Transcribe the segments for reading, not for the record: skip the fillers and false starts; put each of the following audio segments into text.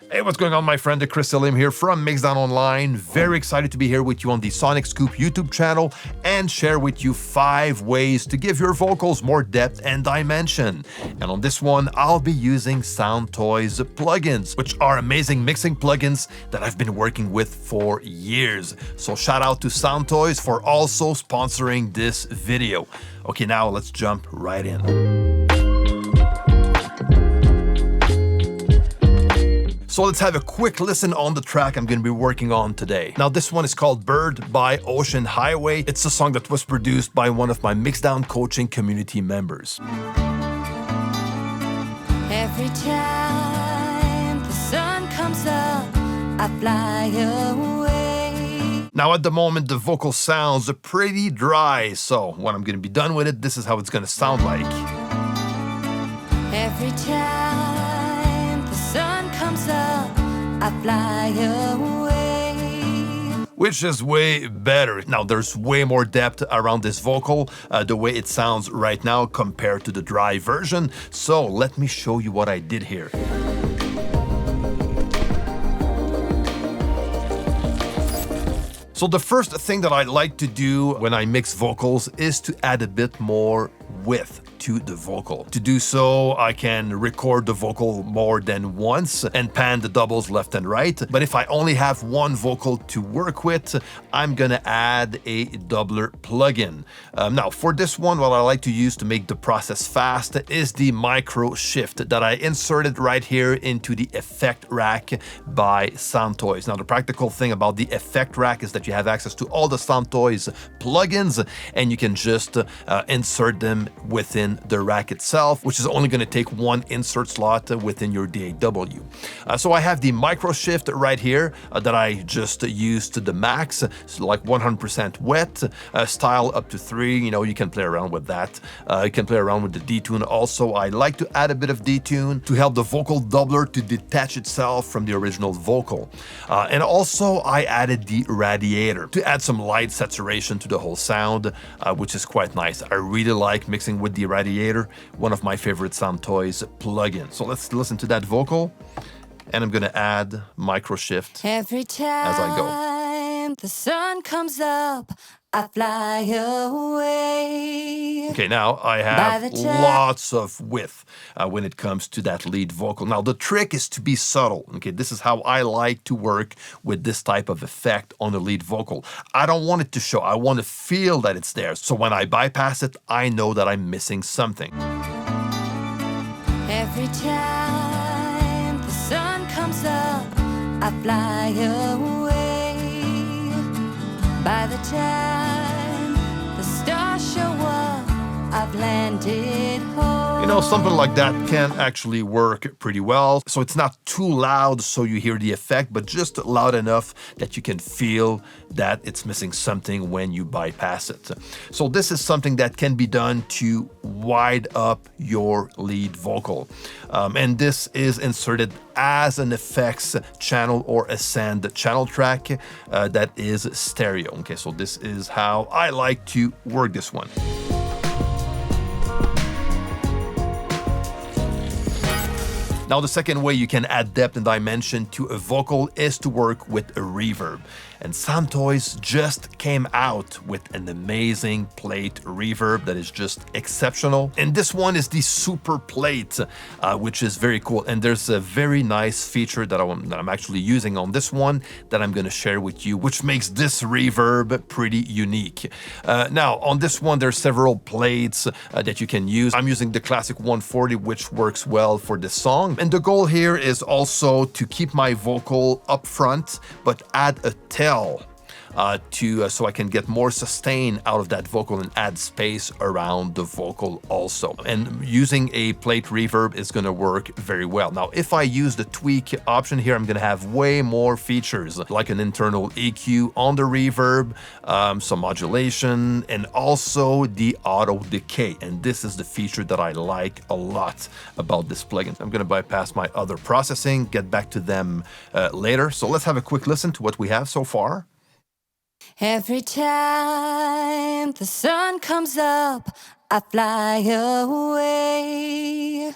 Hey, what's going on, my friend? Selim here from Mixdown Online. Very excited to be here with you on the SonicScoop YouTube channel and share with you 5 ways to give your vocals more depth and dimension. And on this one, I'll be using Soundtoys plugins, which are amazing mixing plugins that I've been working with for years. So shout out to Soundtoys for also sponsoring this video. Okay, now let's jump right in. So let's have a quick listen on the track I'm going to be working on today. Now this one is called Bird by Ocean Highway. It's a song that was produced by one of my Mixdown coaching community members. Every time the sun comes up, I fly away. Now at the moment the vocal sounds are pretty dry, so when I'm going to be done with it, this is how it's going to sound like. Every time the sun comes up, I fly away. Which is way better. Now there's way more depth around this vocal, the way it sounds right now compared to the dry version. So let me show you what I did here. So the first thing that I like to do when I mix vocals is to add a bit more width to the vocal. To do so, I can record the vocal more than once and pan the doubles left and right. But if I only have one vocal to work with, I'm gonna add a doubler plugin. Now for this one, what I like to use to make the process fast is the micro shift that I inserted right here into the effect rack by Soundtoys. Now the practical thing about the effect rack is that you have access to all the Soundtoys plugins and you can just insert them within the rack itself, which is only going to take one insert slot within your DAW. So I have the micro shift right here that I just used to the max, so like 100% wet, style up to 3. You know, you can play around with that. You can play around with the detune also. I like to add a bit of detune to help the vocal doubler to detach itself from the original vocal. And also I added the radiator to add some light saturation to the whole sound, which is quite nice. I really like mixing with the radiator, one of my favorite Soundtoys plugins. So let's listen to that vocal, and I'm gonna add micro shift Every time as I go. the sun comes up, I fly away. Okay, now I have lots of width when it comes to that lead vocal. Now the trick is to be subtle. Okay, this is how I like to work with this type of effect on the lead vocal. I don't want it to show. I want to feel that it's there. So when I bypass it, I know that I'm missing something. Every time the sun comes up, I fly away. By the time the stars show up, I've landed home. You know, something like that can actually work pretty well. So it's not too loud so you hear the effect, but just loud enough that you can feel that it's missing something when you bypass it. So this is something that can be done to wide up your lead vocal. And this is inserted as an effects channel or ascend channel track that is stereo. Okay, so this is how I like to work this one. Now, the second way you can add depth and dimension to a vocal is to work with a reverb. And Soundtoys just came out with an amazing plate reverb that is just exceptional. And this one is the SuperPlate, which is very cool. And there's a very nice feature that I'm actually using on this one that I'm going to share with you, which makes this reverb pretty unique. Now, on this one, there's several plates that you can use. I'm using the classic 140, which works well for this song. And the goal here is also to keep my vocal up front, but add a tail so I can get more sustain out of that vocal and add space around the vocal also. And using a plate reverb is going to work very well. Now, if I use the tweak option here, I'm going to have way more features like an internal EQ on the reverb, some modulation, and also the auto decay. And this is the feature that I like a lot about this plugin. I'm going to bypass my other processing, get back to them later. So let's have a quick listen to what we have so far. Every time the sun comes up, I fly away.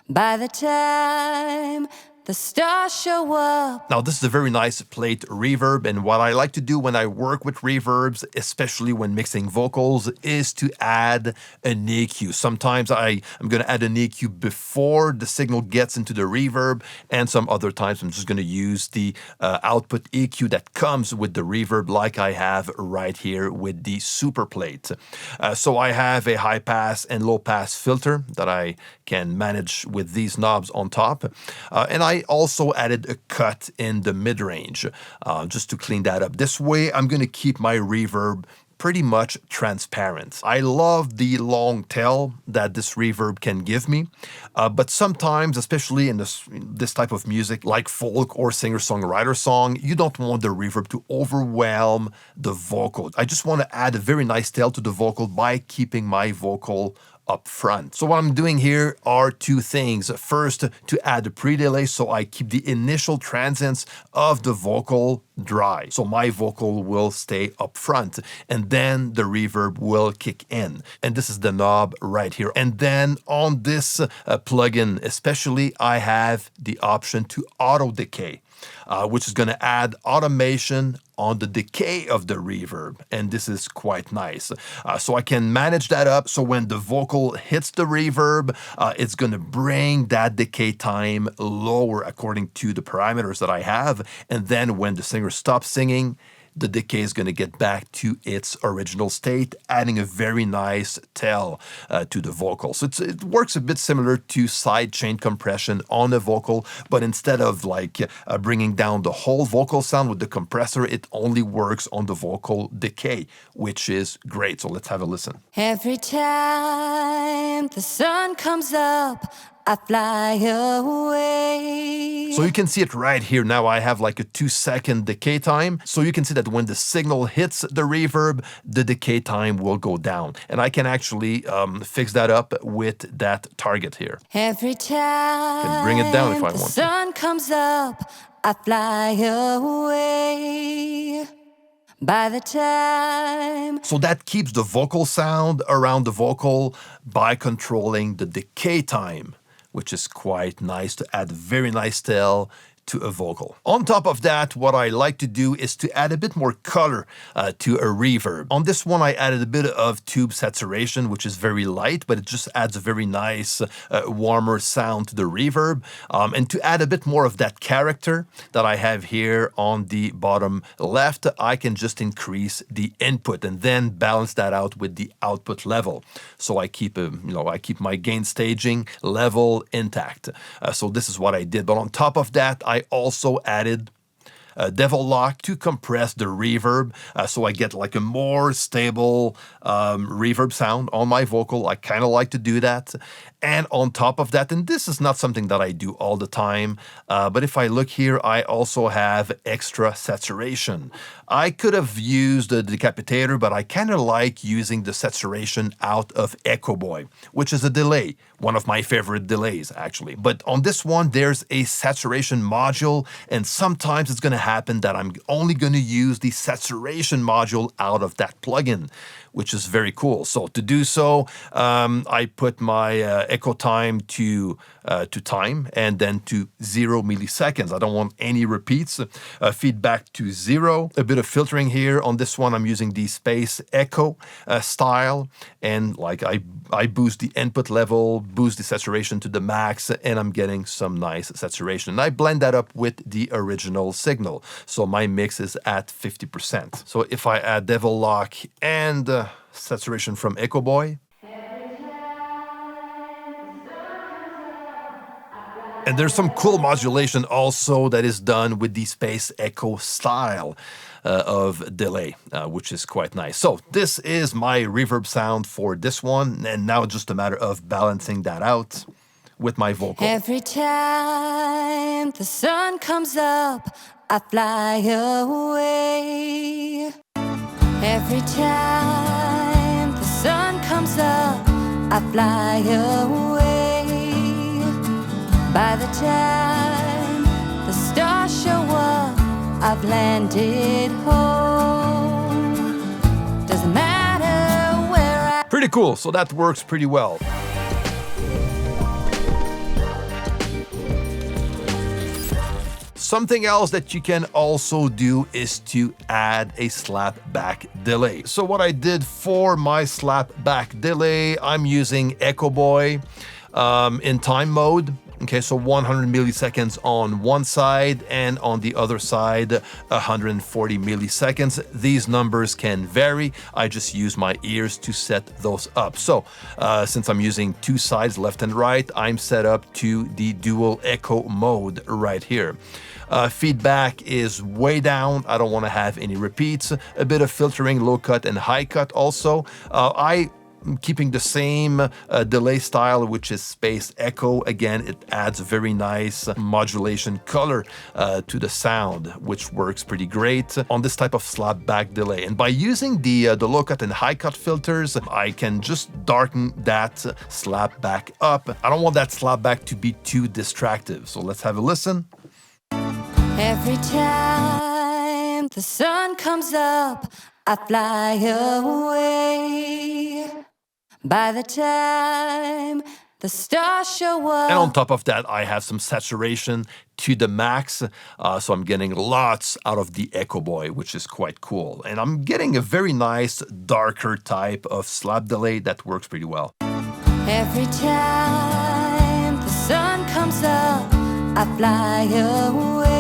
By the time the stars show up. Now, this is a very nice plate reverb, and what I like to do when I work with reverbs, especially when mixing vocals, is to add an EQ. Sometimes I'm going to add an EQ before the signal gets into the reverb, and some other times I'm just going to use the output EQ that comes with the reverb, like I have right here with the SuperPlate. So I have a high pass and low pass filter that I can manage with these knobs on top. And I also added a cut in the mid-range just to clean that up. This way, I'm going to keep my reverb pretty much transparent. I love the long tail that this reverb can give me, but sometimes, especially in this type of music, like folk or singer-songwriter song, you don't want the reverb to overwhelm the vocal. I just want to add a very nice tail to the vocal by keeping my vocal up front. So what I'm doing here are two things. First, to add a pre-delay, so I keep the initial transients of the vocal dry. So my vocal will stay up front, and then the reverb will kick in. And this is the knob right here. And then on this plugin especially, I have the option to auto decay, which is going to add automation on the decay of the reverb, and this is quite nice. So I can manage that up, so when the vocal hits the reverb, it's going to bring that decay time lower according to the parameters that I have, and then when the singer stops singing, the decay is going to get back to its original state, adding a very nice tail to the vocal. So it works a bit similar to sidechain compression on a vocal, but instead of bringing down the whole vocal sound with the compressor, it only works on the vocal decay, which is great. So let's have a listen. Every time the sun comes up, I fly away. So you can see it right here. Now I have like a 2-second decay time. So you can see that when the signal hits the reverb, the decay time will go down. And I can actually fix that up with that target here. Every time I can bring it down if I want the sun comes up, I fly away. By the time. So that keeps the vocal sound around the vocal by controlling the decay time, which is quite nice to add very nice tail to a vocal. On top of that, what I like to do is to add a bit more color to a reverb. On this one, I added a bit of tube saturation, which is very light, but it just adds a very nice, warmer sound to the reverb. And to add a bit more of that character that I have here on the bottom left, I can just increase the input and then balance that out with the output level. So I keep my gain staging level intact. So this is what I did. But on top of that, I also added Devil Lock to compress the reverb, so I get like a more stable reverb sound on my vocal. I kind of like to do that. And on top of that, and this is not something that I do all the time, but if I look here, I also have extra saturation. I could have used the decapitator, but I kind of like using the saturation out of Echo Boy, which is a delay, one of my favorite delays, actually. But on this one, there's a saturation module, and sometimes it's going to happen that I'm only going to use the saturation module out of that plugin, which is very cool. So to do so, I put my echo time to time and then to 0 milliseconds. I don't want any repeats. Feedback to 0. A bit of filtering here. On this one, I'm using the space echo style, and like I boost the input level, boost the saturation to the max, and I'm getting some nice saturation. And I blend that up with the original signal. So my mix is at 50%. So if I add Devil Lock and saturation from Echo Boy, and there's some cool modulation also that is done with the space echo style of delay, which is quite nice. So this is my reverb sound for this one, and now it's just a matter of balancing that out with my vocal. Every time the sun comes up, I fly away. Every time the sun comes up, I fly away. By the time the stars show up, I've landed home. Doesn't matter where I... Pretty cool. So that works pretty well. Something else that you can also do is to add a slapback delay. So what I did for my slapback delay, I'm using Echo Boy in time mode. Okay, so 100 milliseconds on one side and on the other side 140 milliseconds. These numbers can vary. I just use my ears to set those up. So since I'm using two sides, left and right, I'm set up to the dual echo mode right here. Feedback is way down. I don't want to have any repeats. A bit of filtering, low cut and high cut also. I'm keeping the same delay style, which is space echo. Again, it adds a very nice modulation color to the sound, which works pretty great on this type of slapback delay. And by using the low cut and high cut filters, I can just darken that slapback up. I don't want that slapback to be too distractive. So let's have a listen. Every time the sun comes up, I fly away. By the time the stars show up. And on top of that, I have some saturation to the max. So I'm getting lots out of the Echo Boy, which is quite cool. And I'm getting a very nice, darker type of slap delay that works pretty well. Every time the sun comes up, I fly away.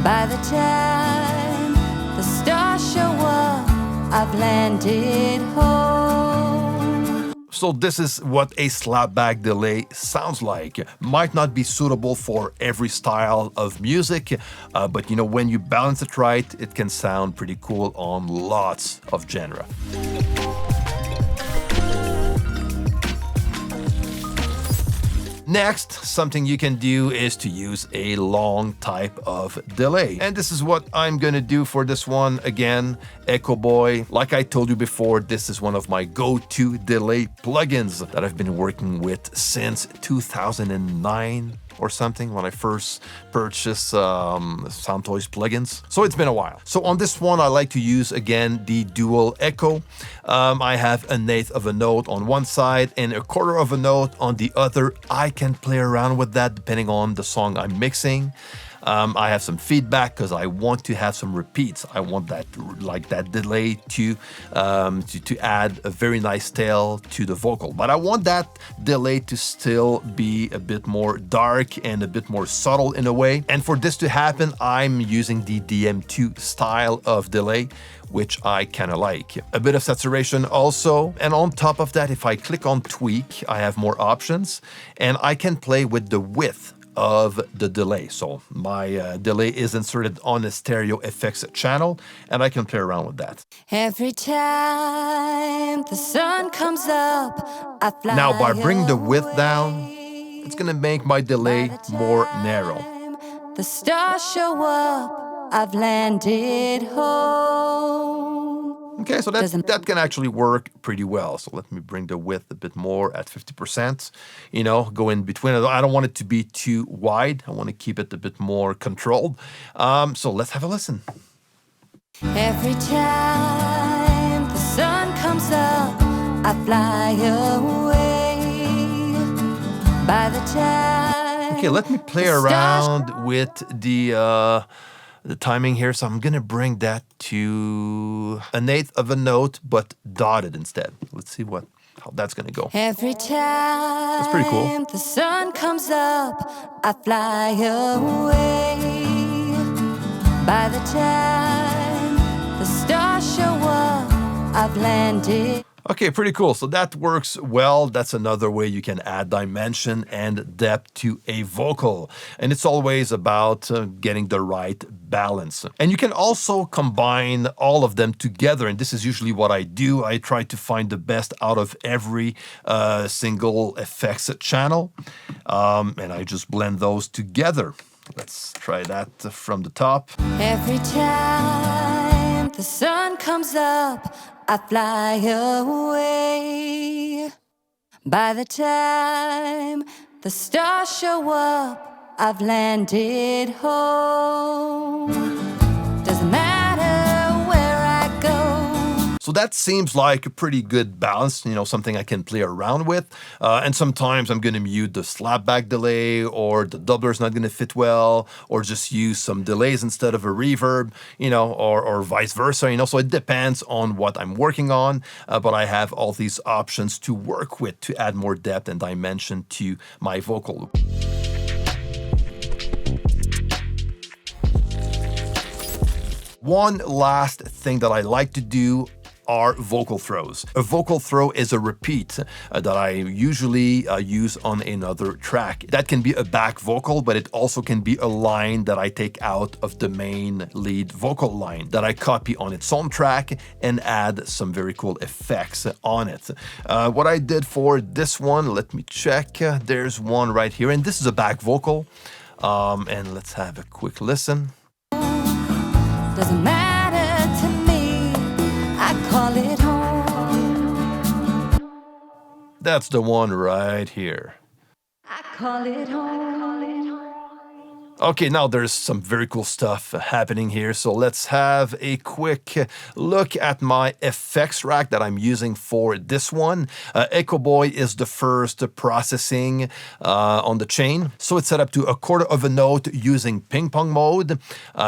By the time the stars show up, I've landed home. So this is what a slapback delay sounds like. Might not be suitable for every style of music, but you know, when you balance it right, it can sound pretty cool on lots of genre. Next, something you can do is to use a long type of delay. And this is what I'm gonna do for this one. Again, Echo Boy. Like I told you before, this is one of my go-to delay plugins that I've been working with since 2009 or something, when I first purchased Soundtoys plugins. So it's been a while. So on this one, I like to use, again, the dual echo. I have 1/8 of a note on one side and 1/4 of a note on the other. I can play around with that depending on the song I'm mixing. I have some feedback because I want to have some repeats. I want that, like that delay to add a very nice tail to the vocal. But I want that delay to still be a bit more dark and a bit more subtle in a way. And for this to happen, I'm using the DM2 style of delay, which I kind of like. A bit of saturation also. And on top of that, if I click on tweak, I have more options and I can play with the width of the delay. So my delay is inserted on a stereo effects channel and I can play around with that. Every time the sun comes up, I fly. Now by bringing the width down, it's gonna make my delay more narrow. The stars show up, I've landed home. Okay, so that can actually work pretty well. So let me bring the width a bit more at 50%, you know, go in between. I don't want it to be too wide. I want to keep it a bit more controlled. So let's have a listen. Every time the sun comes up, I fly away. By the time. Okay, let me play around with the timing here. So I'm gonna bring that to 1/8 of a note, but dotted instead. Let's see how that's gonna go. Every time that's pretty cool. The sun comes up, I fly away. By the time the stars show up, I've landed. Okay, pretty cool. So that works well. That's another way you can add dimension and depth to a vocal. And it's always about getting the right balance. And you can also combine all of them together. And this is usually what I do. I try to find the best out of every single effects channel. And I just blend those together. Let's try that from the top. Every time the sun comes up, I fly away. By the time the stars show up, I've landed home. Doesn't matter where I go. So that seems like a pretty good balance, you know, something I can play around with. And sometimes I'm going to mute the slapback delay, or the doubler's not going to fit well, or just use some delays instead of a reverb, you know, or vice versa, you know. So it depends on what I'm working on, but I have all these options to work with to add more depth and dimension to my vocal loop. One last thing that I like to do are vocal throws. A vocal throw is a repeat that I usually use on another track. That can be a back vocal, but it also can be a line that I take out of the main lead vocal line that I copy on its own track and add some very cool effects on it. What I did for this one, let me check. There's one right here, and this is a back vocal. And let's have a quick listen. Doesn't matter to me, I call it home. That's the one right here. I call it home. Okay, now there's some very cool stuff happening here. So let's have a quick look at my effects rack that I'm using for this one. Echo Boy is the first processing on the chain. So it's set up to a quarter of a note using ping pong mode,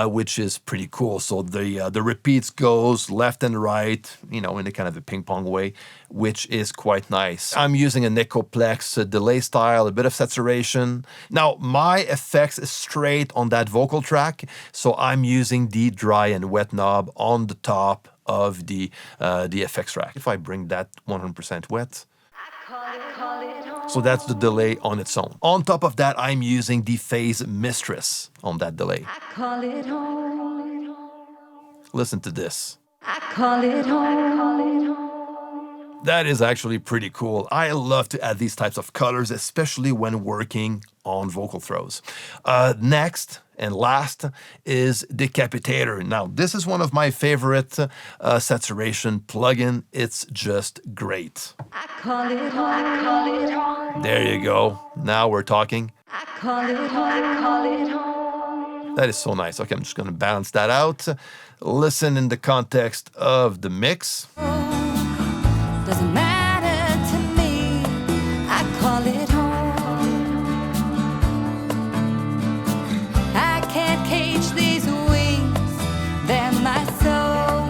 which is pretty cool. So the repeats goes left and right, you know, in a kind of a ping pong way, which is quite nice. I'm using an Echoplex delay style, a bit of saturation. Now, my effects is straight on that vocal track, so I'm using the dry and wet knob on the top of the effects rack. If I bring that 100% wet, so that's the delay on its own. On top of that, I'm using the phase mistress on that delay. I call it home. Listen to this. I call it home. That is actually pretty cool. I love to add these types of colors, especially when working on vocal throws. Next and last is Decapitator. Now, this is one of my favorite saturation plugin. It's just great. I call it home. I call it home. There you go. Now we're talking. I call it home. I call it home. That is so nice. Okay, I'm just going to balance that out. Listen in the context of the mix. Doesn't matter to me, I call it home. I can't cage these wings, they're my soul.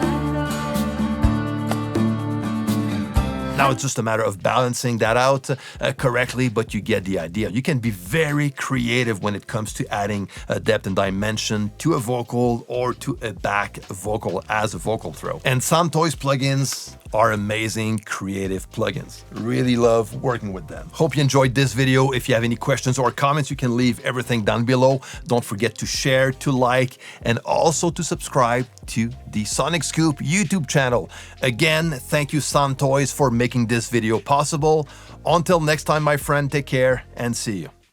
Now it's just a matter of balancing that out correctly, but you get the idea. You can be very creative when it comes to adding depth and dimension to a vocal or to a back vocal as a vocal throw. And Soundtoys plugins are amazing, creative plugins. Really love working with them. Hope you enjoyed this video. If you have any questions or comments, you can leave everything down below. Don't forget to share, to like, and also to subscribe to the SonicScoop YouTube channel. Again, thank you Soundtoys for making this video possible. Until next time, my friend, take care and see you.